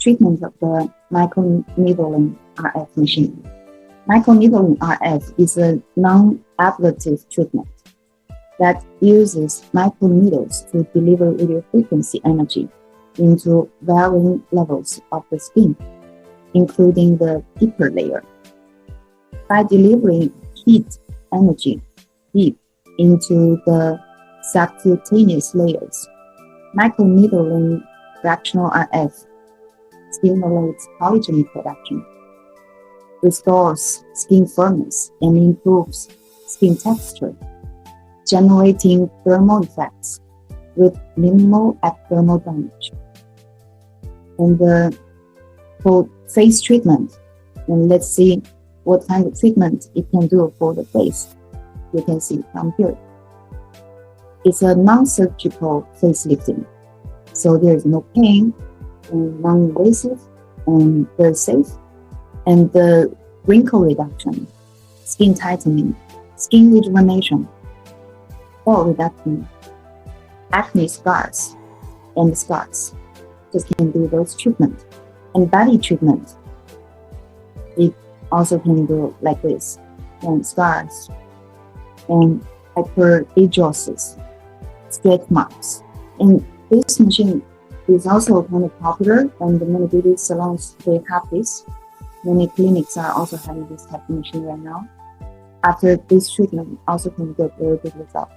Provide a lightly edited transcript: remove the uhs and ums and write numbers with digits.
treatment of the microneedling RF machine. Microneedling RF is a non-ablative treatment that uses microneedles to deliver radiofrequency energy into varying levels of the skin, including the deeper layer. By delivering heat energy deep into the subcutaneous layers, microneedling fractional RF stimulates collagen production, restores skin firmness, and improves skin texture, generating thermal effects with minimal ecthermal damage. And for face treatment, and let's see what kind of treatment it can do for the face. You can see from here. It's a non-surgical facelifting, so there is no pain, and non-invasive, and very safe. And the wrinkle reduction, skin tightening, skin rejuvenation, pore reduction, acne scars, just can do those treatment. And body treatment, it also can do like this, and scars, and hyperhidrosis, stretch marks. And this machine is also kind of popular, and many beauty salons, they have this. Many clinics are also having this type of machine right now. After this treatment, also can get very good results.